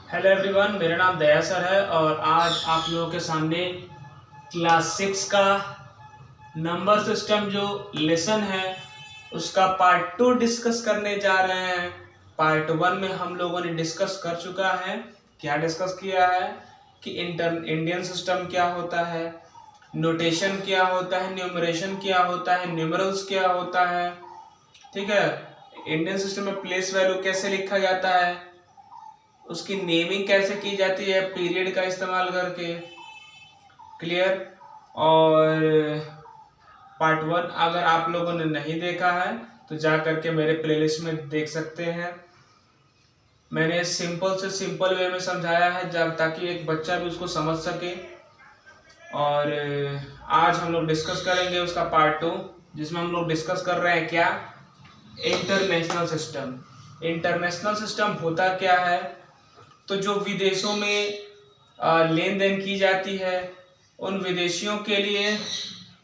Hello everyone, मेरा नाम दया sir है और आज आप लोगों के सामने क्लास 6 का नंबर सिस्टम जो लेसन है उसका पार्ट 2 डिस्कस करने जा रहे हैं। पार्ट 1 में हम लोगों ने डिस्कस कर चुका है। क्या डिस्कस किया है कि इंडियन सिस्टम क्या होता है, नोटेशन क्या होता है, न्यूमरेशन क्या होता है, न्यूमरल्स क्या होता है। ठीक है, इंडियन सिस्टम में प्लेस वैल्यू कैसे लिखा जाता है, उसकी नेमिंग कैसे की जाती है पीरियड का इस्तेमाल करके। क्लियर। और पार्ट 1 अगर आप लोगों ने नहीं देखा है तो जा करके मेरे प्लेलिस्ट में देख सकते हैं। मैंने सिंपल से सिंपल वे में समझाया है जब ताकि एक बच्चा भी उसको समझ सके। और आज हम लोग डिस्कस करेंगे उसका पार्ट 2, जिसमें हम लोग डिस्कस कर रहे हैं क्या, इंटरनेशनल सिस्टम। इंटरनेशनल सिस्टम होता क्या है, तो जो विदेशों में लेन देन की जाती है उन विदेशियों के लिए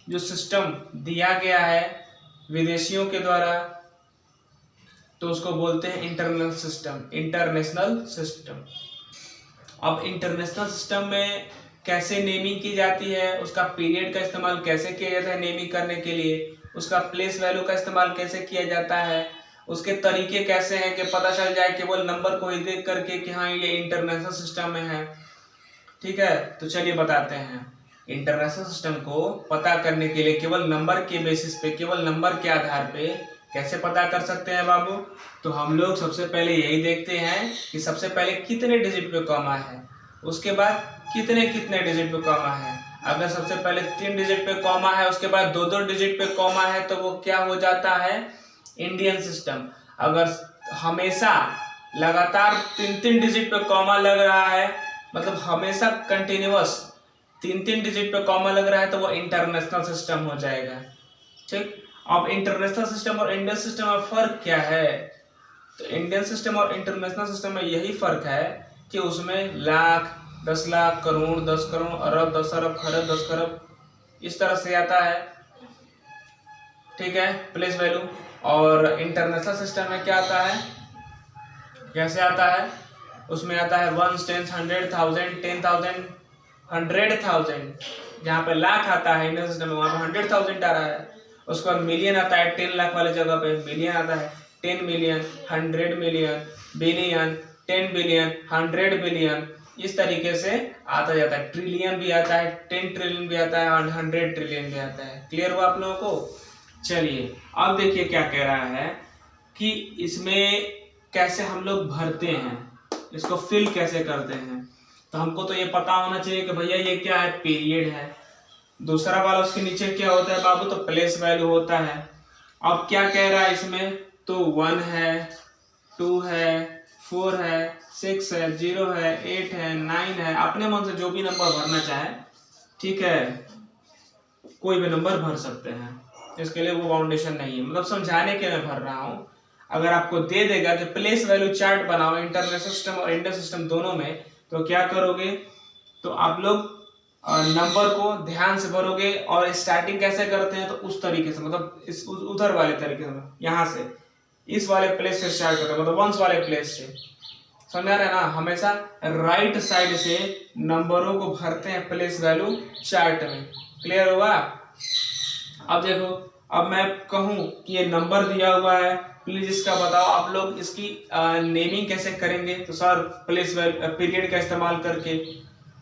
जो सिस्टम दिया गया है विदेशियों के द्वारा, तो उसको बोलते हैं इंटरनेशनल सिस्टम। International system. अब इंटरनेशनल सिस्टम में कैसे नेमिंग की जाती है, उसका पीरियड का इस्तेमाल कैसे किया जाता है नेमिंग करने के लिए, उसका प्लेस वैल्यू का इस्तेमाल कैसे किया जाता है, उसके तरीके कैसे हैं कि पता चल जाए केवल नंबर को ही देख करके कि हाँ ये इंटरनेशनल सिस्टम में है। ठीक है, तो चलिए बताते हैं। इंटरनेशनल सिस्टम को पता करने के लिए केवल नंबर के बेसिस पे, केवल नंबर के आधार पे कैसे पता कर सकते हैं बाबू, तो हम लोग सबसे पहले यही देखते हैं कि सबसे पहले कितने डिजिट पे कॉमा है, उसके बाद कितने कितने डिजिट पे कॉमा है। अगर सबसे पहले 3 डिजिट पे कॉमा है, उसके बाद 2-2 डिजिट पे कॉमा है, तो वो क्या हो जाता है, इंडियन सिस्टम। अगर हमेशा लगातार 3-3 डिजिट पे कॉमा लग रहा है, मतलब हमेशा कंटिन्यूअस 3-3 डिजिट पे कॉमा लग रहा है, तो वो इंटरनेशनल सिस्टम हो जाएगा। ठीक। अब इंटरनेशनल सिस्टम और इंडियन सिस्टम में फर्क क्या है, तो इंडियन सिस्टम और इंटरनेशनल सिस्टम में यही फर्क है कि उसमें लाख, 10 लाख, करोड़, 10 करोड़, अरब, 10 अरब, खरब, 10 खरब, इस तरह से आता है। ठीक है, प्लेस वैल्यू। और इंटरनेशनल सिस्टम में क्या आता है, कैसे आता है, उसमें आता है 1, 10, 100, 1000, 10,000, 100,000। जहाँ पे लाख आता है इंडियन सिस्टम में, वहाँ पे 100,000 आ रहा है। उसके बाद मिलियन आता है, 10 लाख वाले जगह पे मिलियन आता है, 10 million, 100 million, billion, 10 billion, 100 billion, इस तरीके से आता जाता है। ट्रिलियन भी आता है, 10 ट्रिलियन भी आता है और 100 ट्रिलियन भी आता है। क्लियर हुआ आप लोगों को। चलिए अब देखिए क्या कह रहा है कि इसमें कैसे हम लोग भरते हैं, इसको फिल कैसे करते हैं। तो हमको तो ये पता होना चाहिए कि भैया ये क्या है, पीरियड है। दूसरा वाला उसके नीचे क्या होता है बाबू, तो प्लेस वैल्यू होता है। अब क्या कह रहा है इसमें, तो 1 है, 2 है, 4 है, 6 है, 0 है, 8 है, 9 है, अपने मन से जो भी नंबर भरना चाहे, ठीक है, कोई भी नंबर भर सकते हैं, इसके लिए वो बाउंडेशन नहीं है। मतलब समझाने के लिए भर रहा हूँ। अगर आपको दे देगा कि प्लेस वैल्यू चार्ट बनाओ इंटरनेशनल सिस्टम और इंडियन सिस्टम दोनों में, तो क्या करोगे, तो आप लोग नंबर को ध्यान से भरोगे और स्टार्टिंग कैसे करते हैं, तो उस तरीके से, मतलब इस उधर वाले तरीके से, यहाँ से इस वाले प्लेस से स्टार्ट करते हैं, मतलब वंस वाले प्लेस से। समझ रहे हैं ना, हमेशा राइट साइड से नंबरों को भरते हैं प्लेस वैल्यू चार्ट में। क्लियर हुआ। अब देखो, अब मैं कहूँ कि ये नंबर दिया हुआ है, प्लीज इसका बताओ आप लोग इसकी नेमिंग कैसे करेंगे, तो सर प्लेस पीरियड का इस्तेमाल करके।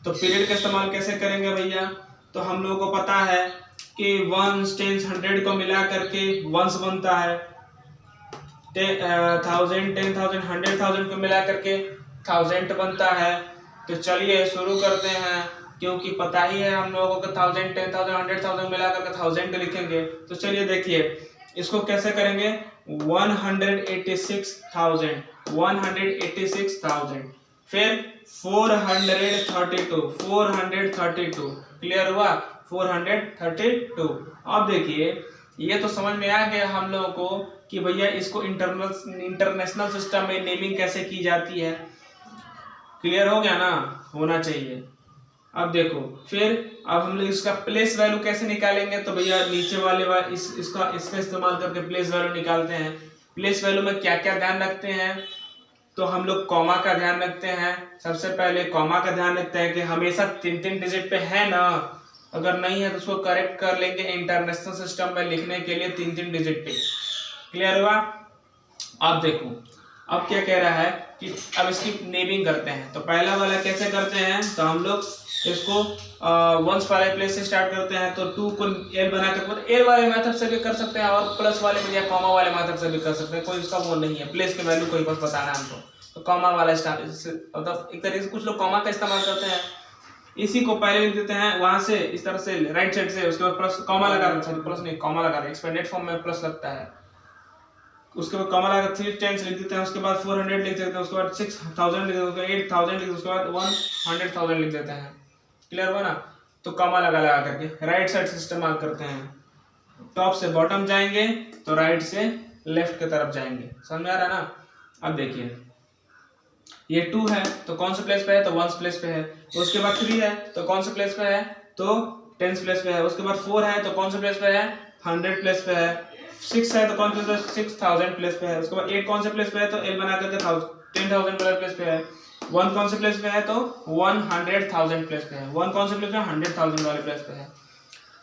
तो पीरियड का इस्तेमाल कैसे करेंगे भैया, तो हम लोगों को पता है कि 1, 10, 100 को मिला करके वंस बनता है, 1000, 10,000, 100,000 को मिला करके 1000 बनता है। तो चलिए शुरू करते हैं, क्योंकि पता ही है हम लोगों को 1000, 10,000, 100,000 मिला करके 1000 लिखेंगे। तो चलिए देखिए इसको कैसे करेंगे, 186,000, 186,000, फिर 432, 432। क्लियर हुआ, 432। अब देखिए ये तो समझ में आ गया हम लोगों को कि भैया इसको इंटरनेशनल सिस्टम में नेमिंग कैसे की जाती है। क्लियर हो गया ना, होना चाहिए। अब देखो फिर अब हम लोग इसका प्लेस वैल्यू कैसे निकालेंगे, तो भैया नीचे वाले इसका इस्तेमाल करके प्लेस वैल्यू निकालते हैं। प्लेस वैल्यू में क्या क्या ध्यान रखते हैं, तो हम लोग कॉमा का ध्यान रखते हैं। सबसे पहले कॉमा का ध्यान रखते हैं कि हमेशा 3-3 डिजिट पे है ना, अगर नहीं है तो उसको करेक्ट कर लेंगे इंटरनेशनल सिस्टम में लिखने के लिए 3-3 डिजिट पे। क्लियर हुआ? अब देखो अब क्या कह रहा है कि अब इसकी नेमिंग करते हैं। तो पहला वाला कैसे करते हैं, तो हम लोग इसको वंस वाले प्लेस से स्टार्ट करते हैं। तो 2 को एल बना कर एल वाले मेथड से भी कर सकते हैं और प्लस वाले में या कॉमा वाले मेथड से भी कर सकते हैं, कोई उसका वो नहीं है। प्लेस के वैल्यू को ही बस बताना है हमको। तो कॉमा वाला स्टार्ट मतलब एक तरीके से कुछ लोग कॉमा का इस्तेमाल करते हैं। इसी को पहले लिख देते हैं वहां से इस तरह से राइट साइड से, उसके बाद प्लस कॉमा लगा देते हैं, प्लस नहीं कॉमा लगा देते, एक्सपेंडेड फॉर्म में प्लस लगता है। उसके बाद कॉमा लगा 310 लिख देते हैं, उसके बाद 400 लिख देते हैं, उसके बाद 6000 लिख देते हैं, 8000 लिख देते हैं, उसके बाद 100,000 लिख देते हैं। क्लियर हुआ ना? तो कॉमा लगा करके राइट साइड से इस्तेमाल करते हैं। टॉप से बॉटम जाएंगे तो राइट से लेफ्ट की तरफ जाएंगे। समझ में आ रहा है ना? अब देखिए ये 2 है तो कौन से प्लेस पे है, तो 1 प्लेस पे है। उसके बाद 3 है तो कौन से प्लेस पे है, तो 10 प्लेस पे है। उसके बाद 4 है तो कौन से प्लेस पे है, 100 प्लेस पे है। 6 है तो कौन से प्लेस पे, 6000 प्लेस पे है। उसके बाद 8 कौन से प्लेस पे है, तो एल बना करके 10,000 वाले प्लेस पे है। 1 कौन से प्लेस पे है, तो 100,000 प्लेस पे है। 1 कौन से प्लेस पे, 100,000 वाले प्लेस पे है।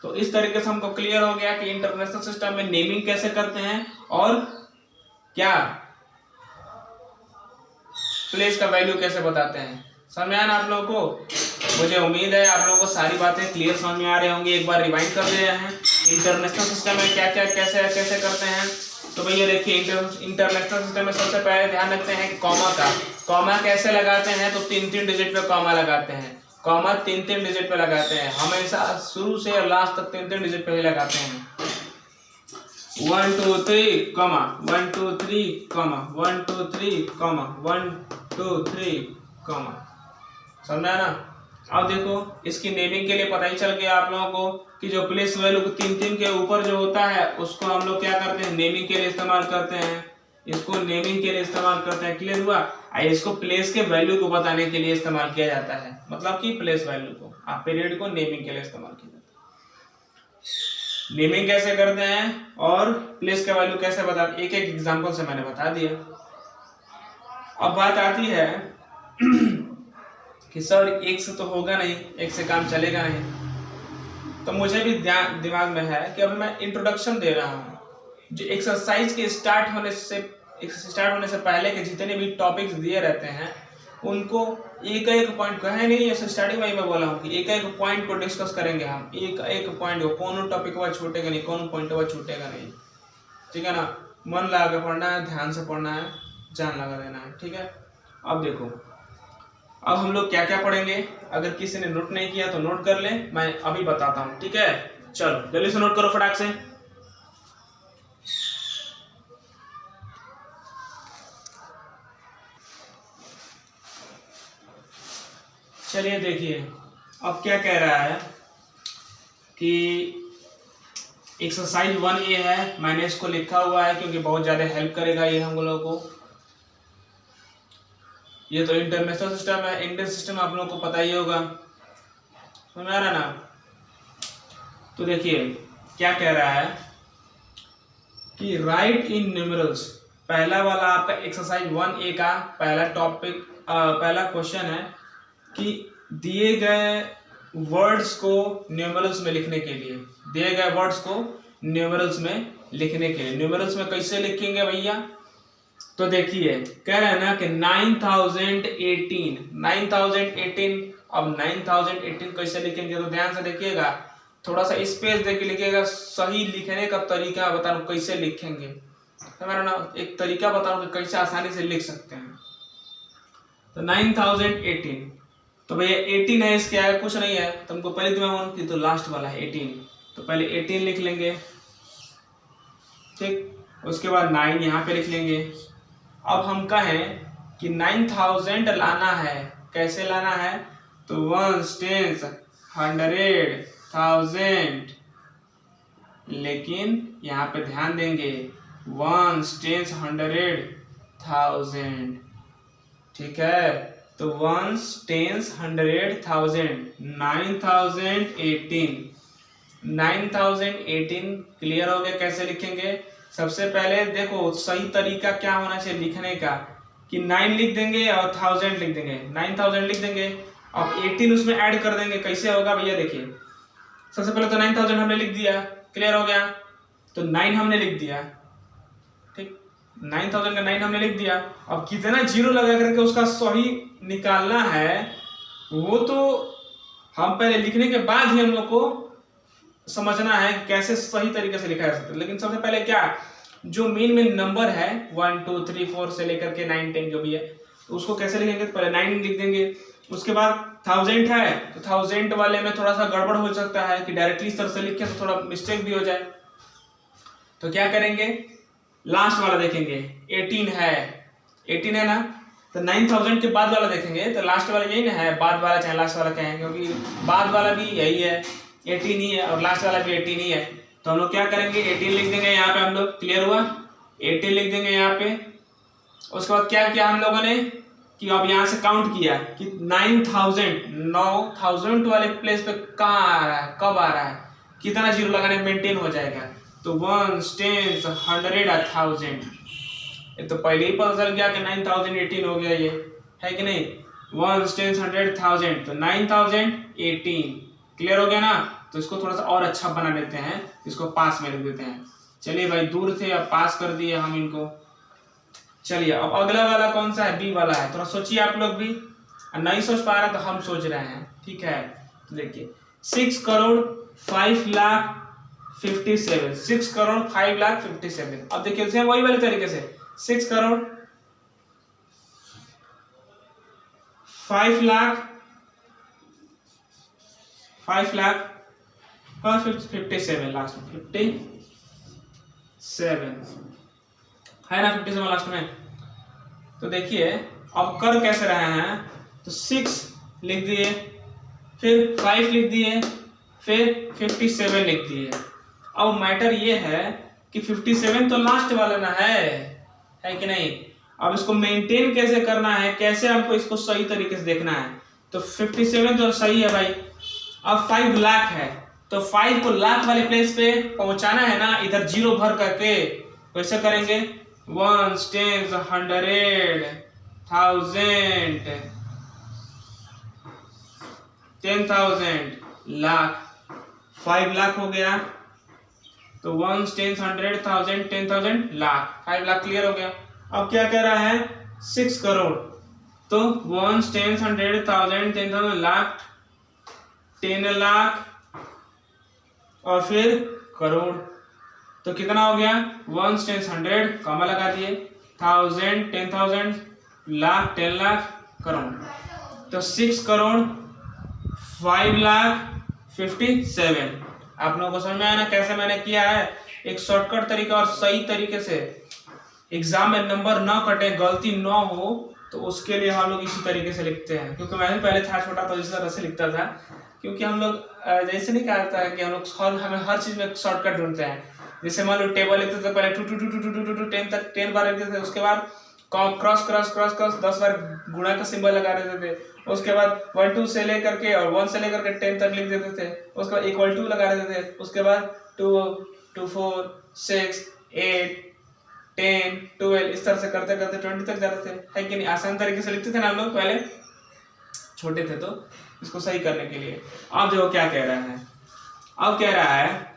तो इस तरीके से हमको क्लियर हो गया कि इंटरनेशनल सिस्टम में नेमिंग कैसे करते हैं और क्या प्लेस का वैल्यू कैसे बताते हैं। समझ में आया ना आप लोगों को? मुझे उम्मीद है आप लोगों को सारी बातें क्लियर समझ में आ रही होंगी। एक बार रिवाइंड कर रहे हैं इंटरनेशनल सिस्टम में क्या क्या कैसे कैसे करते हैं। तो भैया देखिए इंटरनेशनल सिस्टम में सबसे पहले ध्यान रखते हैं कि कॉमा कैसे लगाते हैं, तो 3-3 डिजिट पे कॉमा लगाते हैं। कॉमा 3-3 डिजिट पे लगाते हैं, हमेशा शुरू से लास्ट तक 3-3 डिजिट पे ही लगाते हैं। 1 2 3 कॉमा 1 2 3 कॉमा 1 2 3 कॉमा 1 2 3 कॉमा। समझा ना? अब देखो इसकी नेमिंग के लिए पता ही चल गया आप लोगों को कि जो प्लेस वैल्यू 3-3 के ऊपर जो होता है उसको हम लोग क्या करते हैं, नेमिंग के लिए इस्तेमाल करते हैं। इसको नेमिंग के लिए इस्तेमाल करते हैं। क्लियर हुआ? इसको प्लेस के वैल्यू को बताने के लिए इस्तेमाल किया जाता है, मतलब कि प्लेस वैल्यू को आप पीरियड को नेमिंग के लिए इस्तेमाल किया जाता है। नेमिंग कैसे करते हैं और प्लेस का वैल्यू कैसे बताते, एक एक एग्जांपल से मैंने बता दिया। अब बात आती है कि सर एक से तो होगा नहीं, एक से काम चलेगा नहीं। तो मुझे भी दिमाग में है कि अभी मैं इंट्रोडक्शन दे रहा हूँ। जो एक्सरसाइज के स्टार्ट होने से पहले के जितने भी टॉपिक्स दिए रहते हैं उनको एक एक पॉइंट को है नहीं, ऐसे स्टार्टिंग में मैं बोला हूँ कि एक एक पॉइंट को डिस्कस करेंगे हम। एक एक पॉइंट को, कौन टॉपिक वह छूटेगा नहीं, कौन पॉइंट वह छूटेगा नहीं। ठीक है ना? मन लगा के पढ़ना है, ध्यान से पढ़ना है, जान लगा देना है। ठीक है? अब देखो अब हम लोग क्या क्या पढ़ेंगे। अगर किसी ने नोट नहीं किया तो नोट कर ले, मैं अभी बताता हूँ। ठीक है? चलो जल्दी से नोट करो फटाक से। चलिए देखिए अब क्या कह रहा है कि एक्सरसाइज 1A है, मैंने इसको लिखा हुआ है क्योंकि बहुत ज़्यादा हेल्प करेगा ये हम लोगों को। ये तो इंटरनेशनल सिस्टम है, इंडियन सिस्टम आप लोगों को पता ही होगा। समझ आ रहा ना? तो देखिए क्या कह रहा है कि राइट इन न्यूमेरल्स। पहला वाला आपका एक्सरसाइज 1A का पहला टॉपिक, पहला क्वेश्चन है कि दिए गए वर्ड्स को न्यूमेरल्स में लिखने के लिए, दिए गए वर्ड्स को न्यूमेरल्स में लिखने के लिए। न्यूमेरल्स में कैसे लिखेंगे भैया? तो देखिए कह रहे हैं ना कि 9018। अब 9018 कैसे लिखेंगे, तो ध्यान से देखिएगा, थोड़ा सा स्पेस देके लिखिएगा। सही लिखने का तरीका बता रहा हूँ कैसे लिखेंगे, मेरा ना एक तरीका बता रहा हूँ कि कैसे आसानी से लिख सकते हैं। तो 9018, तो भैया 18 है, इसके आगे कुछ नहीं है, तो हमको पहले दिमाग में तो लास्ट वाला है 18, तो पहले 18 लिख लेंगे। ठीक, उसके बाद 9 यहाँ पे लिख लेंगे। अब हम कहें कि 9000 लाना है, कैसे लाना है? तो 1 10 100 1000, लेकिन यहाँ पे ध्यान देंगे 1 10 100 1000। ठीक है? तो 1 10 100 1000, 9018 क्लियर हो गया। कैसे लिखेंगे? सबसे पहले देखो सही तरीका क्या होना चाहिए लिखने का, कि 9 लिख देंगे और 1000 लिख देंगे, 9000 लिख देंगे। अब 18 उसमें ऐड कर देंगे। कैसे होगा भैया देखिए, सबसे पहले तो 9000 हमने लिख दिया, क्लियर हो गया। तो 9 हमने लिख दिया, ठीक, 9000 का 9 हमने लिख दिया। अब कितना जीरो लगा करके उसका सही निकालना है वो तो हम पहले लिखने के बाद ही हम लोग को समझना है कैसे सही तरीके से लिखा जा सकता है। लेकिन सबसे पहले क्या, जो मेन नंबर है 1 2 3 4 से लेकर के 9 10 जो भी है, तो उसको कैसे लिखेंगे, तो पहले 9 लिख देंगे। उसके बाद 1000 है तो 1000 वाले में थोड़ा सा गड़बड़ हो सकता है कि डायरेक्टली इस तरह से लिखें तो थोड़ा मिस्टेक भी हो जाए। तो क्या करेंगे, लास्ट वाला देखेंगे, 18 है ना, तो 9000 के बाद वाला देखेंगे तो लास्ट वाला यही ना है, बाद वाला चाहे लास्ट वाला कहें, क्योंकि बाद वाला भी यही है 18 ही है और लास्ट वाला भी 18 ही है। तो हम लोग क्या करेंगे, 18 लिख देंगे यहाँ पे, हम लोग क्लियर हुआ, 18 लिख देंगे यहाँ पे। उसके बाद क्या किया हम लोगों ने कि अब यहाँ से काउंट किया कि 9000 वाले प्लेस पे कहाँ आ रहा है, कब आ रहा है, कितना जीरो लगाने मेंटेन हो जाएगा। तो 1 10 100 1000, ये तो पहले ही पता चल गया कि 9018 हो गया, ये है कि नहीं, 1 10 100 1000 तो 9018, क्लियर हो गया ना। तो इसको थोड़ा सा और अच्छा बना लेते हैं, इसको पास में लिख देते हैं। चलिए भाई, दूर थे अब पास कर दिए हम इनको। चलिए अब अगला वाला कौन सा है, बी वाला है। थोड़ा सोचिए आप लोग भी, नहीं सोच पा रहे तो हम सोच रहे हैं, ठीक है। तो देखिए 6 करोड़ 5 लाख 57, 6 करोड़ 5 लाख 57। अब देखिए उसे वही वाले तरीके से 6 करोड़ 5 लाख 57 लास्ट में, 57 है ना, 57 लास्ट में। तो देखिए अब कर कैसे रहे हैं, तो 6 लिख दिए, फिर 5 लिख दिए, फिर 57 लिख दिए। अब मैटर ये है कि 57 तो लास्ट वाला ना है कि नहीं। अब इसको मेंटेन कैसे करना है, कैसे हमको इसको सही तरीके से देखना है। तो 57 तो सही है भाई। अब 5 लाख है तो 5 को लाख वाले प्लेस पे पहुंचाना है ना, इधर जीरो भर करके। कैसे करेंगे, 1 10 100 1000 10,000 लाख, 5 लाख हो गया तो 1 10 100 1000 10,000 लाख, 5 लाख क्लियर हो गया। अब क्या कह रहा है, 6 करोड़, तो 1 10 100 1000 10,000 लाख, 10 लाख और फिर करोड़। तो कितना हो गया, 1 10 100 कॉमा लगा दिए, 1000 10,000 लाख 10 लाख करोड़। तो 6 करोड़ 5 लाख 57। आप लोगों को समझ में आया ना कैसे मैंने किया है। एक शॉर्टकट तरीका और सही तरीके से एग्जाम में नंबर ना कटे, गलती ना हो, तो उसके लिए हम लोग इसी तरीके से लिखते हैं। क्योंकि मैं भी पहले था छोटा तो इस तरह से लिखता था, क्योंकि हम लोग जैसे नहीं कहता है कि हम लोग हमें हर चीज में शॉर्टकट ढूंढते हैं। जैसे मान लो टेबल लिखते थे पहले 2 2 2 2 2 2 10 तक 10 बार लिखते थे, उसके बाद क्रॉस क्रॉस क्रॉस क्रॉस 10 बार गुणा का सिंबल लगा देते थे, उसके बाद 1 2 से लेकर के और 1 से लेकर के 10 तक लिख देते थे, उसके बाद इक्वल टू लगा देते थे, उसके बाद 2 2 4 6 8 10 12 इस तरह से करते करते 20 तक जाते थे, है कि नहीं। आसान तरीके से लिखते थे ना हम लोग पहले छोटे थे। तो इसको सही करने के लिए अब देखो क्या कह रहा है। अब कह रहा है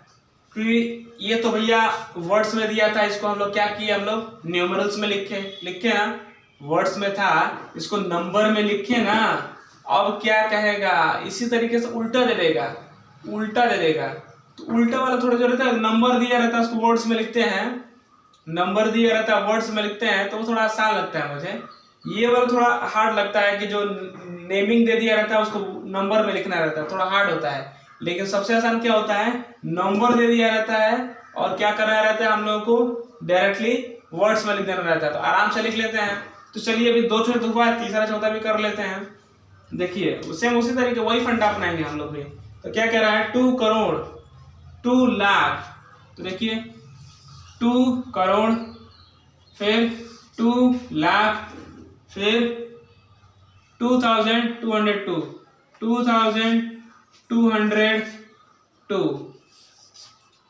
कि ये तो भैया वर्ड्स में दिया था, इसको हम लोग क्या किए, हम लोग न्यूमरल्स में लिखे ना, वर्ड्स में था, इसको नंबर में लिखे ना। अब क्या कहेगा, इसी तरीके से उल्टा दे देगा, तो उल्टा वाला थोड़ा जो रहता है, नंबर दिया रहता है उसको वर्ड्स में लिखते हैं, नंबर दिया रहता है वर्ड्स में लिखते हैं, तो वो थोड़ा आसान लगता है मुझे। ये वाला थोड़ा हार्ड लगता है कि जो नेमिंग दे दिया रहता है उसको नंबर में लिखना रहता है, थोड़ा हार्ड होता है। लेकिन सबसे आसान क्या होता है, नंबर दे दिया रहता है और क्या करना रहता है, हम लोगों को डायरेक्टली वर्ड्स में लिख देना रहता है, तो आराम से लिख लेते हैं। तो चलिए अभी 2 छोटे हुआ, तीसरा चौथा भी कर लेते हैं। देखिए सेम उसी तरीके वही फंडा अपनाएंगे हम लोग भी। तो क्या कह रहा है, 2 करोड़ 2 लाख, तो देखिए 2 करोड़ फिर 2 लाख फिर 2202 2202।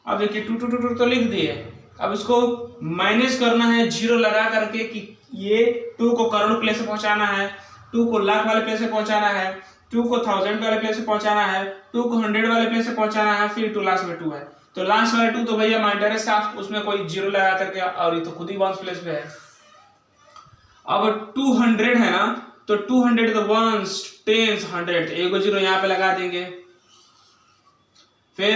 अब देखिए 2 2 2 2 तो लिख दिए। अब इसको माइनस करना है जीरो लगा करके कि ये 2 को करोड़ प्लेस से पहुंचाना है, 2 को लाख वाले प्लेस से पहुंचाना है, 2 को 1000 वाले प्लेस से पहुंचाना है, 2 को 100 वाले प्लेस से पहुंचाना है, फिर 2 लास्ट में 2 है। तो लास्ट वाला 2 तो भैया माइनर है साफ, उसमें कोई जीरो लगा करके, और ये तो खुद ही वंस प्लेस पे है। अब 200 है ना, तो 200 तो वंस टेंस 100, एक जीरो यहाँ पे लगा देंगे। फिर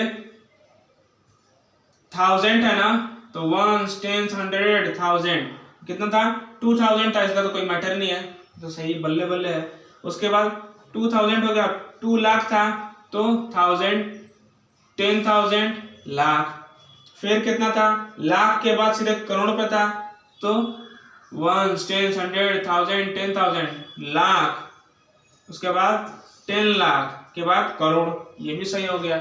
1000 है ना, तो वंस टेंस 100 1000 कितना था 2000 था, इसका तो कोई मैटर नहीं है, तो सही बल्ले बल्ले है। उसके बाद 2000 हो गया, 2 लाख था तो 1000 10,000 लाख। फिर कितना था, लाख के बाद सीधे करोड़ पे था, तो 1 10 100 1000 10,000 लाख। उसके बाद 10 लाख के बाद करोड़, ये भी सही हो गया।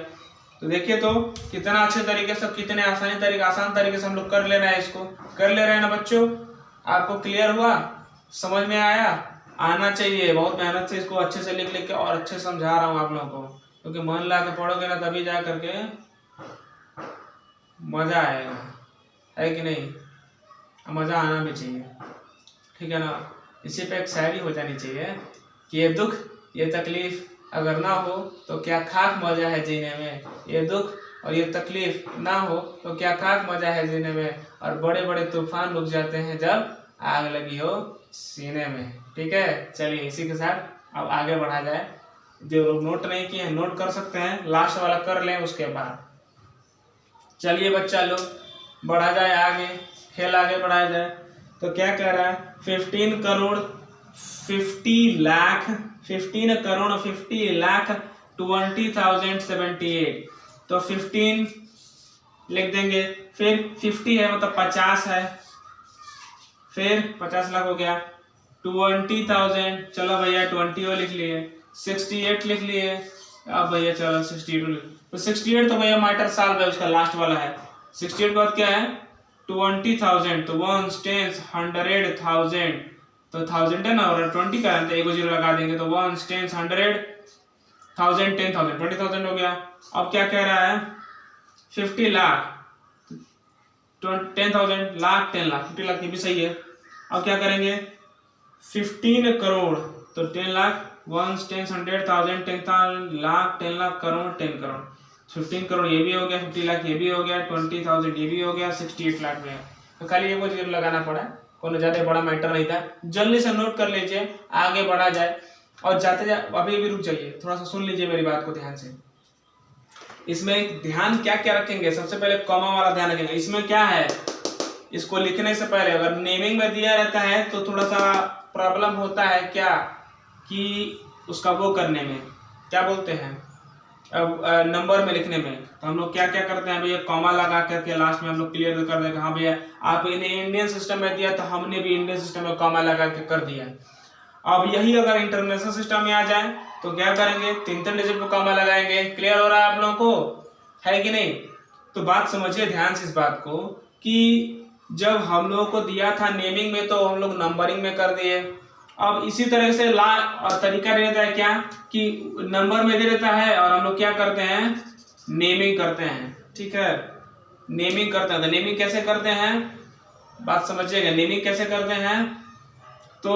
तो देखिए तो कितना अच्छे तरीके से, कितने आसान तरीके से हम लोग कर ले रहे हैं, इसको कर ले रहे हैं ना बच्चों। आपको क्लियर हुआ, समझ में आया? आना चाहिए, बहुत मेहनत से इसको अच्छे से लिख लिख के और अच्छे समझा रहा हूँ आप लोगों को, क्योंकि मन ला के पढ़ोगे ना तभी जा करके मजा आएगा, है कि नहीं? मजा आना भी चाहिए, ठीक है ना। इसी पे एक शायरी हो जानी चाहिए कि ये दुख ये तकलीफ अगर ना हो तो क्या खाक मजा है जीने में, ये दुख और ये तकलीफ ना हो तो क्या खाक मजा है जीने में, और बड़े बड़े तूफान रुक जाते हैं जब आग लगी हो सीने में। ठीक है, चलिए इसी के साथ अब आगे बढ़ा जाए। जो लोग नोट नहीं किए हैं नोट कर सकते हैं, लास्ट वाला कर लें उसके बाद। चलिए बच्चा लोग बढ़ा जाए आगे, खेल आगे बढ़ाया जाए। तो क्या कह रहा है, 15 करोड़ 50 लाख 15 करोड़ 50 लाख 20,078। तो 15 लिख देंगे, फिर 50 है मतलब 50 है, फिर 50 लाख हो गया, 20,000 चलो भैया 20 लिख लिए, 68 लिख लिए, अब भैया चलो 68 लिख, तो 68 तो भैया माइटर साल है उसका लास्ट वाला है। 68 के बाद क्या है 20,000, तो 1 10 100,000, तो 1000 है ना, और 20 का है, एक जीरो लगा देंगे, तो 1 10 100,000 10,000 20,000 हो गया। अब क्या कह रहा है 50 लाख 10,000 लाख 10 लाख 50 लाख, ये भी सही है। अब क्या करेंगे 15 करोड़, तो 10 लाख 1 10 100,000 10,000 लाख 10 लाख करोड़ 10 करोड़, 15 करोड़ ये भी हो गया, 50 लाख ये भी हो गया, 20,000 ये भी हो गया, 68 लाख में है। तो खाली ये जीरो लगाना पड़ा, कोई ज्यादा बड़ा मैटर नहीं था। जल्दी से नोट कर लीजिए, आगे बढ़ा जाए। और जाते अभी रुक जाइए, थोड़ा सा सुन लीजिए मेरी बात को ध्यान से। इसमें ध्यान क्या क्या रखेंगे, सबसे पहले कॉमा वाला ध्यान रखेंगे। इसमें क्या है, इसको लिखने से पहले अगर नेमिंग में दिया रहता है तो थोड़ा सा प्रॉब्लम होता है, क्या कि उसका वो करने में क्या बोलते हैं, अब नंबर में लिखने में। तो हम लोग क्या क्या करते हैं भैया, कॉमा लगा करके लास्ट में हम लोग क्लियर कर देंगे, हाँ भैया आप इन्हें इंडियन सिस्टम में दिया तो हमने भी इंडियन सिस्टम में कॉमा लगा के कर दिया। अब यही अगर इंटरनेशनल सिस्टम में आ जाए तो क्या करेंगे, 3 डिजिट को कॉमा लगाएंगे। क्लियर हो रहा है आप लोगों को, है कि नहीं? तो बात समझिए ध्यान से इस बात को, कि जब हम लोगों को दिया था नेमिंग में तो हम लोग नंबरिंग में कर दिए। अब इसी तरह से और तरीका रहता है क्या, कि नंबर में दे देता है और हम लोग क्या करते हैं नेमिंग करते हैं। ठीक है, नेमिंग करते हैं। तो नेमिंग कैसे करते हैं, बात समझिएगा, नेमिंग कैसे करते हैं। तो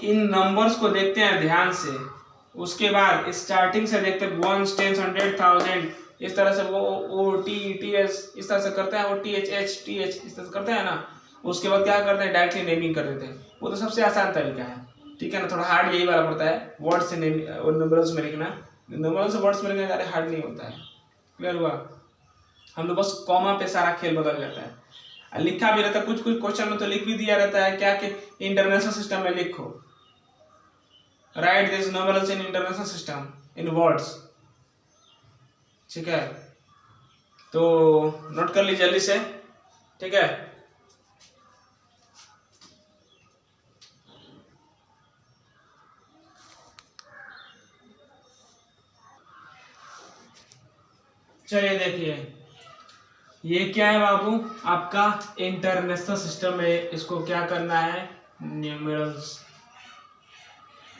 इन नंबर्स को देखते हैं ध्यान से, उसके बाद स्टार्टिंग से देखते हैं 1 10 100,000, इस तरह से वो OTTS इस तरह से करते हैं, OTHHTH इस तरह से करते हैं ना। उसके बाद क्या करते हैं डायरेक्टली नेमिंग कर देते हैं, वो तो सबसे आसान तरीका है। ठीक है ना, थोड़ा हार्ड यही वाला पड़ता है, वर्ड से नंबर्स में लिखना, नंबर्स से वर्ड्स में लिखना ज़्यादा हार्ड नहीं होता है। क्लियर हुआ? हम लोग बस कॉमा पे सारा खेल बदल जाता है। लिखा भी रहता है, कुछ कुछ क्वेश्चन में तो लिख भी दिया रहता है क्या, कि इंटरनेशनल सिस्टम में लिखो, right this numerals in international system in words. ठीक है, तो नोट कर लीजिए जल्दी से। ठीक है, चलिए देखिए ये क्या है बाबू, आपका इंटरनेशनल सिस्टम में इसको क्या करना है, न्यूमेरल्स।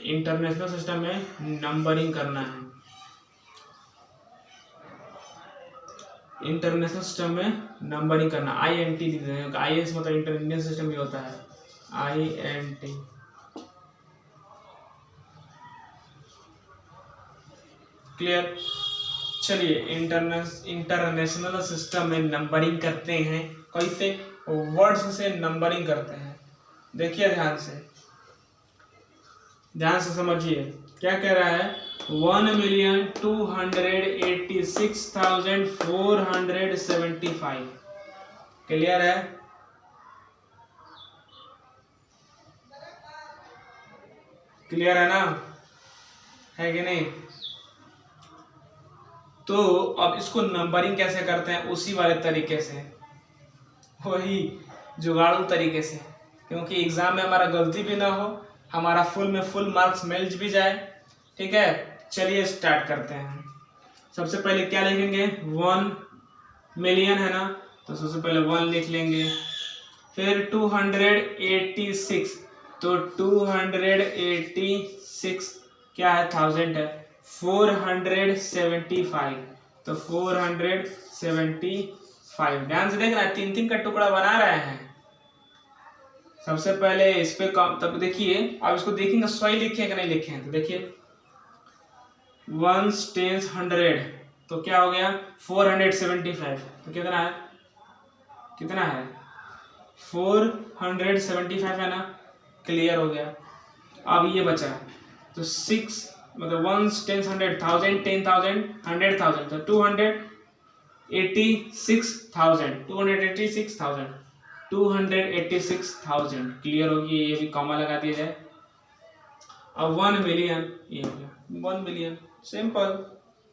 इंटरनेशनल सिस्टम में नंबरिंग करना है, इंटरनेशनल सिस्टम में नंबरिंग करना, INT लिख देंगे, IS मतलब इंडियन सिस्टम भी होता है। INT। क्लियर। चलिए इंटरनेशनल सिस्टम में नंबरिंग करते हैं, कैसे? वर्ड्स से नंबरिंग करते हैं। देखिए ध्यान से समझिए क्या कह रहा है। 1,286,475। क्लियर है? क्लियर है ना, है कि नहीं? तो अब इसको नंबरिंग कैसे करते हैं, उसी वाले तरीके से, वही जुगाड़ू तरीके से, क्योंकि एग्जाम में हमारा गलती भी ना हो, हमारा फुल में फुल मार्क्स मिल भी जाए। ठीक है, चलिए स्टार्ट करते हैं। सबसे पहले क्या लिखेंगे? 1 मिलियन है ना, तो सबसे पहले 1 लिख लेंगे। फिर 286, तो 286 क्या है? 1000 है। 475, तो 475। ध्यान से देखना, 3-3 का टुकड़ा बना रहे हैं। सबसे पहले इस पे कम, तब देखिए अब इसको देखेंगे सही लिखे कि नहीं लिखे हैं। तो देखिए 1 10 100, तो क्या हो गया? 475। तो कितना है? कितना है? 475 है ना। क्लियर हो गया। अब ये बचा, तो 6 मतलब 1 10 100 1000 10,000 100,000, तो 286,000 286,000 286,000। क्लियर होगी, ये भी कॉमा लगा दिया जाए। अब 1 मिलियन, ये हो गया 1 मिलियन। सिंपल,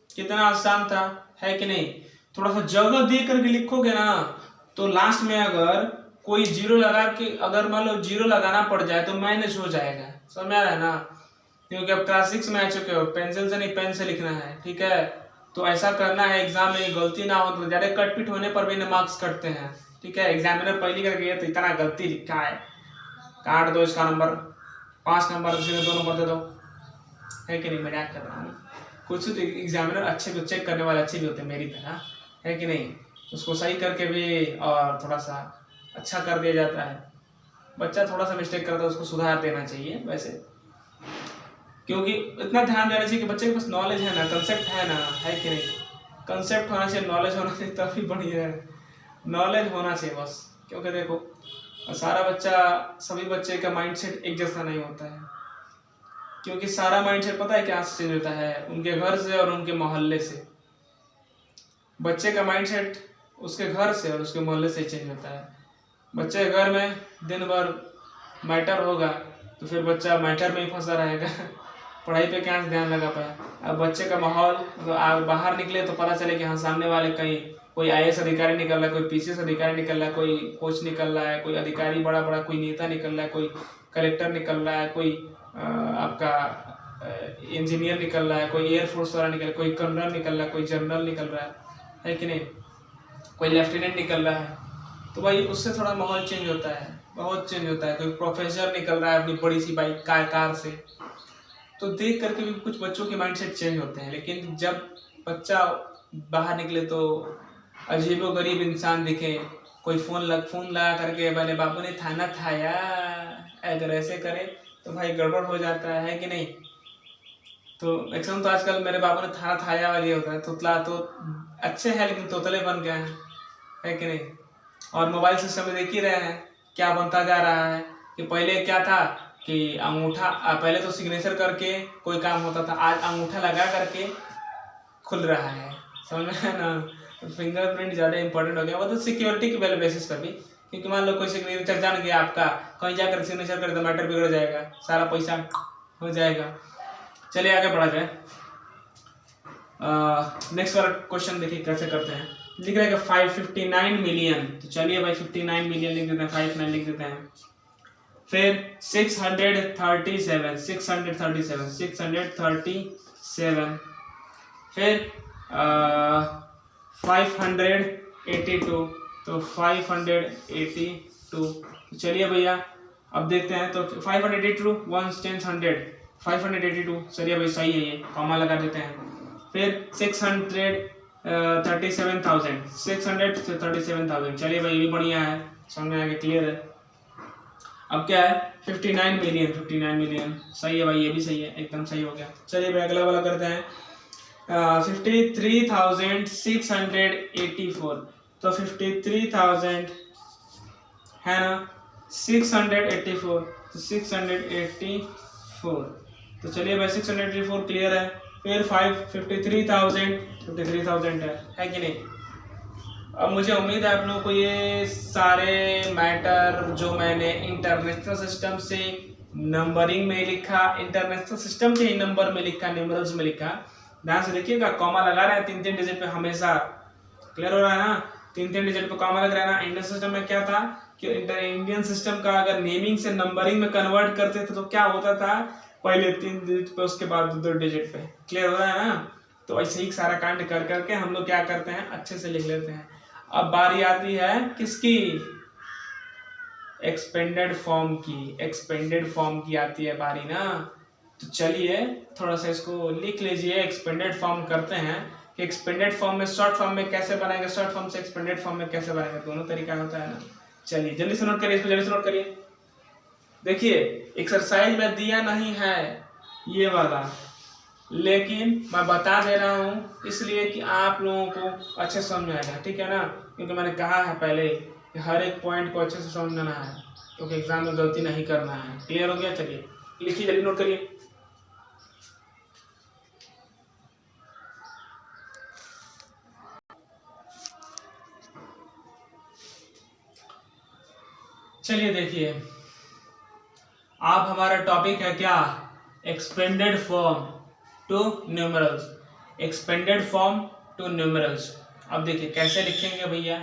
कितना आसान था, है कि नहीं? थोड़ा सा जगह दे करके लिखोगे ना, तो लास्ट में अगर कोई जीरो लगा के, अगर मान लो जीरो लगाना पड़ जाए तो मैनेज हो जाएगा। समझ में आ रहा है ना? क्योंकि अब क्लास 6 में आ चुके हो, पेंसिल से नहीं पेन से लिखना है। ठीक है, तो ऐसा करना है एग्जाम में, गलती ना हो। तो ज्यादा कटपिट होने पर भी मार्क्स कटते हैं। ठीक है, एग्जामिनर पहली करके तो इतना गलती लिखा है, काट दो इसका नंबर, 5 नंबर, 2 नंबर दे दो, है कि नहीं? मजाक कर रहा हूँ। कुछ एग्जामिनर अच्छे भी, चेक करने वाले अच्छे भी होते हैं मेरी तरह, है कि नहीं? उसको सही करके भी और थोड़ा सा अच्छा कर दिया जाता है। बच्चा थोड़ा सा मिस्टेक करता है, उसको सुधार देना चाहिए वैसे, क्योंकि इतना ध्यान देना चाहिए कि बच्चे के पास नॉलेज है ना, कंसेप्ट है ना, है कि नहीं? कंसेप्ट होना चाहिए, नॉलेज होना चाहिए, तभी बढ़िया है। नॉलेज होना चाहिए बस। क्योंकि देखो सारा बच्चा, सभी बच्चे का माइंडसेट एक जैसा नहीं होता है, क्योंकि सारा माइंडसेट पता है क्या से चेंज होता है? उनके घर से और उनके मोहल्ले से। बच्चे का माइंडसेट उसके घर से और उसके मोहल्ले से चेंज होता है। बच्चे घर में दिन भर मैटर होगा, तो फिर बच्चा मैटर में ही फंसा रहेगा पढ़ाई पे क्या ध्यान लगा पाए? अब बच्चे का माहौल, तो बाहर निकले तो पता चले कि हाँ सामने वाले कहीं कोई IAS अधिकारी निकल रहा है, कोई PCS अधिकारी निकल रहा है, कोई कोच निकल रहा है, कोई अधिकारी बड़ा बड़ा कोई नेता निकल रहा है, कोई कलेक्टर निकल रहा है, कोई आपका इंजीनियर निकल रहा है, कोई एयरफोर्स वाला निकल, कोई कर्नल निकल रहा है, कोई जनरल निकल रहा है कि नहीं? कोई लेफ्टिनेंट निकल रहा है। तो भाई उससे थोड़ा माहौल चेंज होता है, बहुत चेंज होता है। कोई प्रोफेसर निकल रहा है अपनी बड़ी सी बाइक कार से, तो देख करके भी कुछ बच्चों के माइंडसेट चेंज होते हैं। लेकिन जब बच्चा बाहर निकले तो अजीबोगरीब इंसान दिखे, कोई फोन लगा करके मैंने बाबू ने थाना था यार, अगर ऐसे करे तो भाई गड़बड़ हो जाता है कि नहीं? तो मैक्सिमम तो आजकल मेरे बाबू ने थाना थाया वाली होता है। तोतला तो अच्छे हैं लेकिन तोतले बन गए हैं, है कि नहीं? और मोबाइल सिस्टम में देख ही रहे हैं क्या बनता जा रहा है, कि पहले क्या था कि अंगूठा, पहले तो सिग्नेचर करके कोई काम होता था, आज अंगूठा लगा करके खुल रहा है। समझ में है ना? फिंगरप्रिंट ज़्यादा इंपॉर्टेंट हो गया, वो तो सिक्योरिटी के पहले बेसिस पर भी, क्योंकि मान लो कोई सिग्नेचर जान गया आपका, कहीं जाकर सिग्नेचर कर तो मैटर बिगड़ जाएगा, सारा पैसा हो जाएगा। चलिए आगे बढ़ा जाए। नेक्स्ट वाला क्वेश्चन देखिए कैसे करते हैं। लिख रहे हैं 559 मिलियन, तो चलिए भाई 59 मिलियन लिख देते हैं, 59 लिख देते हैं। फिर 637 फिर 582, तो 582। चलिए भैया अब देखते हैं। तो 582 1 10 100 582, चलिए भाई सही है, ये कॉमा लगा देते हैं। फिर 637,000 चलिए भाई ये भी बढ़िया है, समझ में आ गया, क्लियर है। अब क्या है 59 मिलियन, 59 मिलियन सही है भाई, ये भी सही है, एकदम सही हो गया। चलिए भाई अगला वाला करते हैं 53,684। तो 53,000 है ना 684, तो 684। तो चलिए भाई 684 क्लियर है। फिर 53,000 है कि नहीं। अब मुझे उम्मीद है आप लोगों को ये सारे मैटर जो मैंने इंटरनेशनल सिस्टम से नंबरिंग में लिखा, इंटरनेशनल सिस्टम से ही नंबर में लिखा, न्यूमरल्स में लिखा, ध्यान से देखिएगा, कॉमा लगा रहे हैं 3-3 डिजिट पे हमेशा, क्लियर हो रहा है ना, 3-3 डिजिट पे कॉमा लग रहा है ना। इंडियन सिस्टम में क्या था कि इंडियन सिस्टम का अगर नेमिंग से नंबरिंग में कन्वर्ट करते थे तो क्या होता था, पहले 3 डिजिट पे उसके बाद 2 डिजिट पे, क्लियर हो रहा है ना। तो ऐसे ही सारा कांड कर करके हम लोग क्या करते हैं, अच्छे से लिख लेते हैं। अब बारी आती है किसकी, एक्सपेंडेड फॉर्म की, एक्सपेंडेड फॉर्म की आती है बारी ना। तो चलिए थोड़ा सा इसको लिख लीजिए, एक्सपेंडेड फॉर्म करते हैं कि एक्सपेंडेड फॉर्म में शॉर्ट फॉर्म में कैसे बनाएंगे, शॉर्ट फॉर्म से एक्सपेंडेड फॉर्म में कैसे बनाएंगे, दोनों तरीका होता है ना। चलिए जल्दी से नोट करिए, इसको जल्दी से नोट करिए। देखिए एक्सरसाइज में दिया नहीं है ये वाला, लेकिन मैं बता दे रहा हूँ इसलिए कि आप लोगों को अच्छे से समझ आएगा, ठीक है ना। क्योंकि मैंने कहा है पहले कि हर एक पॉइंट को अच्छे से समझना है, क्योंकि एग्जाम में गलती नहीं करना है। क्लियर हो गया। चलिए लिखिए, जल्दी नोट करिए। चलिए देखिए, आप हमारा टॉपिक है क्या, expanded form to numerals, expanded form to numerals. अब देखिए कैसे लिखेंगे भैया।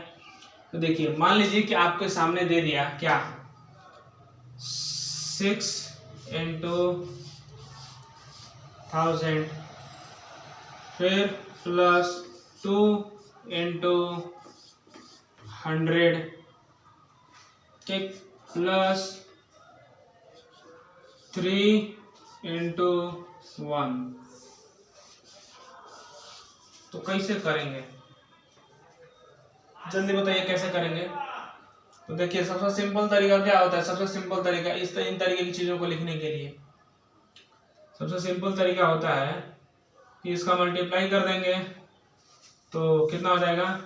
तो देखिए मान लीजिए कि आपके सामने दे दिया क्या 6 × 1000, फिर प्लस 2 × 100, ठीक, प्लस 3 × 1। तो कैसे करेंगे, जल्दी बताइए कैसे करेंगे। तो देखिए सबसे सिंपल तरीका क्या होता है, सबसे सिंपल तरीका इन तरीके की चीजों को लिखने के लिए सबसे सिंपल तरीका होता है कि इसका मल्टीप्लाई कर देंगे तो कितना हो जाएगा,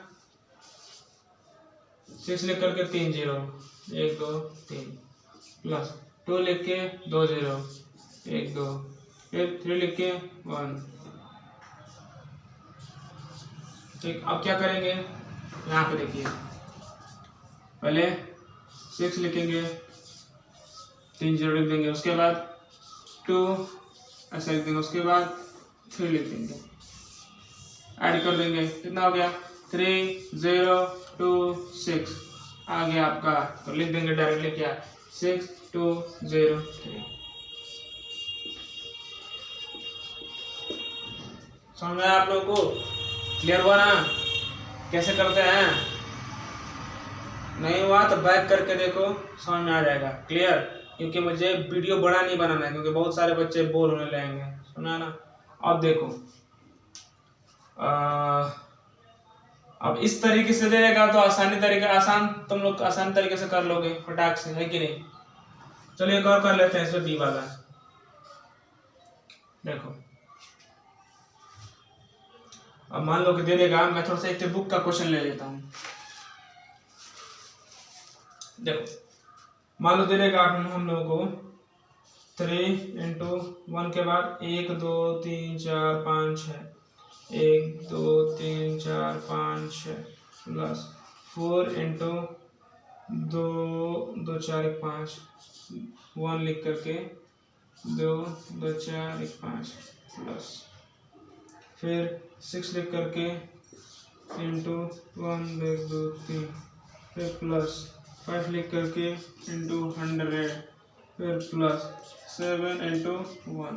6 लिख करके 3 0, 1 2 3, प्लस 2 लिख के 2 0, 1 2, फिर 3 लिख के 1। ठीक, अब क्या करेंगे, यहाँ पे देखिए पहले 6 लिखेंगे, 3 0 लिख देंगे, उसके बाद 2 ऐसा लिख देंगे, उसके बाद 3 लिख देंगे, ऐड कर देंगे, कितना हो गया 3 0 2 6 आ गया आपका। तो लिख देंगे डायरेक्टली क्या 6 2 0 3। समझ में आया आप लोगों को, क्लियर हुआ ना कैसे करते हैं। नहीं हुआ तो बैक करके देखो, समझ में आ जाएगा। क्लियर, क्योंकि मुझे वीडियो बड़ा नहीं बनाना है, क्योंकि बहुत सारे बच्चे बोर होने लगेंगे। सुना ना। अब देखो अब इस तरीके से देगा तो आसान तुम लोग आसान तरीके से कर लोगे फटाक से, है कि नहीं। चलिए एक और कर लेते हैं इसमें बी वाला। देखो अब मान लो कि दे देगा, मैं थोड़ा सा एक बुक का क्वेश्चन ले लेता हूँ। देखो मान लो दे देगा हम लोगों को 3 × 1 के बाद 1 2 3 4 5 6, 1 2 3 4 5 6, प्लस 4 × 2 2 4 1 5, 1 लिख करके 2 2 4 1 5, प्लस फिर 6 लिख करके इंटू 1 2 3, फिर प्लस 5 लिख करके इंटू 100, फिर प्लस 7 × 1।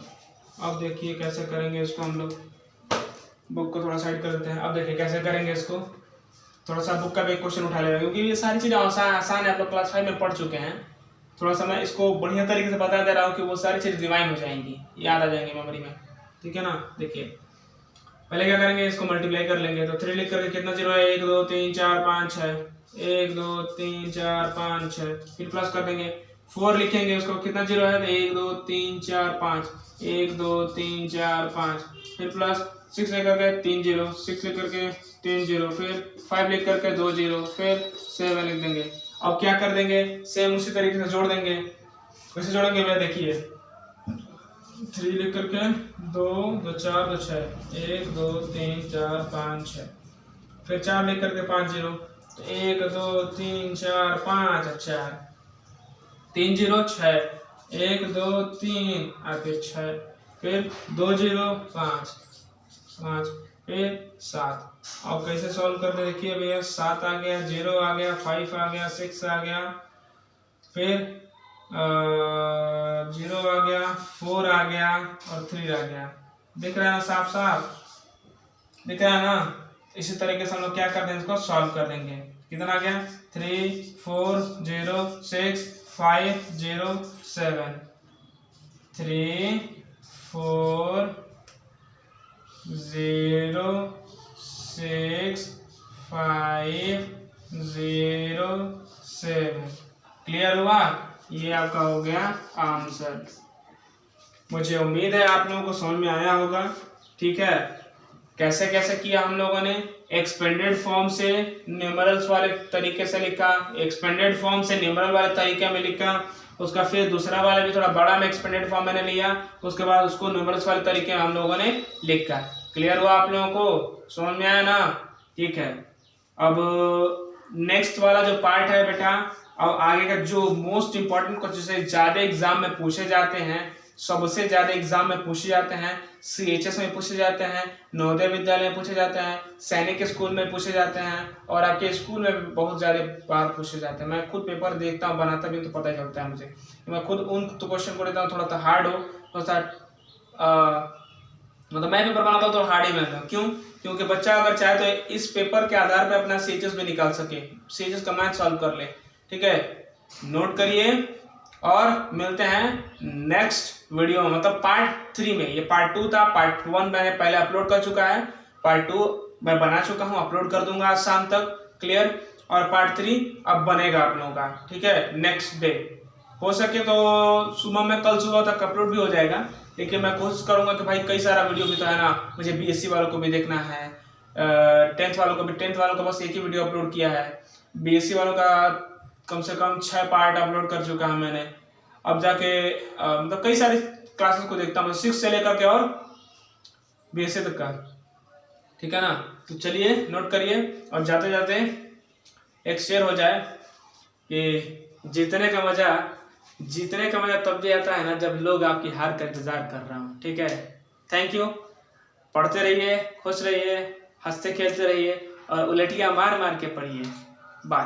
अब देखिए कैसे करेंगे इसको, हम लोग बुक को थोड़ा साइड कर देते हैं। अब देखिए कैसे करेंगे इसको, थोड़ा सा बुक का भी क्वेश्चन उठा लेगा, क्योंकि ये सारी चीज़ें आसान है, आप लोग क्लास 5 में पढ़ चुके हैं। थोड़ा सा मैं इसको बढ़िया तरीके से बता दे रहा हूँ कि वो सारी चीज़ रिवाइंड हो जाएंगी, याद आ जाएंगी मेमोरी में, ठीक है ना। देखिए पहले क्या करेंगे, इसको मल्टीप्लाई कर लेंगे। तो 3 लिख करके कितना जीरो है, 1 2 3 4 5 6, 1 2 3 4 5 6, फिर प्लस कर देंगे 4 लिखेंगे उसको, कितना जीरो है, 1 2 3 4 5, 1 2 3 4 5, फिर प्लस 6 लेकर के 3 जीरो, 6 लेकर के 3 जीरो, फिर 5 लिख करके 2 जीरो, फिर 7 लिख देंगे। अब क्या कर देंगे, सेम उसी तरीके से जोड़ देंगे। कैसे जोड़ेंगे भैया, देखिए 3 लिख करके 2 2 4 2 6, 1 2 3 4 5 6, फिर 4 लिख करके 5 जीरो, तो 1 2 3 4 5, 4 3 जीरो 6, 1 2 3 और फिर 6, फिर 2 जीरो 5 5, फिर 7। अब कैसे सॉल्व करते देखिए भैया, 7 आ गया, 0 आ गया, 5 आ गया, 6 आ गया, फिर 0 आ गया, 4 आ गया और 3 आ गया। दिख रहा है ना, साफ साफ दिख रहा है ना। इसी तरीके से हम लोग क्या कर देंगे, इसको सॉल्व कर देंगे। कितना आ गया, 3 4 0 6 5 0 7, 3 4 0 6 5 0 7। क्लियर हुआ, ये आपका हो गया आंसर। मुझे उम्मीद है आप लोगों को समझ में आया होगा। ठीक है, कैसे कैसे किया हम लोगों ने, एक्सपेंडेड फॉर्म से न्यूमरल्स वाले तरीके से लिखा, एक्सपेंडेड फॉर्म से न्यूमरल वाले तरीके में लिखा, उसका फिर दूसरा वाला भी थोड़ा बड़ा में एक्सपेंडेड फॉर्म मैंने लिया, उसके बाद उसको न्यूमरल्स वाले तरीके में हम लोगों ने लिखा। क्लियर हुआ आप लोगों को, समझ में आया ना। ठीक है, अब नेक्स्ट वाला जो पार्ट है बेटा, अब आगे का जो मोस्ट इंपॉर्टेंट क्वेश्चन ज्यादा एग्जाम में पूछे जाते हैं, सबसे ज्यादा एग्जाम में पूछे जाते हैं, CHS में पूछे जाते हैं, नवोदय विद्यालय में पूछे जाते हैं, सैनिक स्कूल में पूछे जाते हैं, और आपके स्कूल में भी बहुत ज्यादा बार पूछे जाते हैं। मैं खुद पेपर देखता हूँ, बनाता भी तो पता चलता है मुझे। मैं खुद उन तो क्वेश्चन को लेता हूँ, थोड़ा सा हार्ड हो, थोड़ा सा मतलब मैं पेपर बनाता हूँ तो हार्ड ही बनाता हूँ। क्यों? क्योंकि बच्चा अगर चाहे तो इस पेपर के आधार पर अपना CHS भी निकाल सके, CHS का मैथ सॉल्व कर ले। ठीक है, नोट करिए, और मिलते हैं नेक्स्ट वीडियो में, मतलब पार्ट 3 में। ये पार्ट 2 था, पार्ट 1 मैंने पहले अपलोड कर चुका है, पार्ट 2 मैं बना चुका हूँ, अपलोड कर दूंगा आज शाम तक। क्लियर, और पार्ट 3 अब बनेगा आप लोगों का। ठीक है, नेक्स्ट डे हो सके तो सुबह में, कल सुबह तक अपलोड भी हो जाएगा, लेकिन मैं कोशिश करूंगा कि भाई कई सारा वीडियो भी तो है ना, मुझे BSc वालों को भी देखना है, 10th वालों को भी। 10th वालों का बस एक ही वीडियो अपलोड किया है, BSc वालों का कम से कम 6 पार्ट अपलोड कर चुका हूं मैंने। अब जाके मतलब कई सारी क्लासेस को देखता हूँ, 6 से लेकर के और BSc तक का। ठीक है ना, तो चलिए नोट करिए, और जाते जाते एक शेयर हो जाए कि जीतने का मजा तब भी आता है ना, जब लोग आपकी हार का इंतजार कर रहा हूँ। ठीक है, थैंक यू। पढ़ते रहिए, खुश रहिए, हंसते खेलते रहिए, और उलटियां मार मार के पढ़िए। बाय।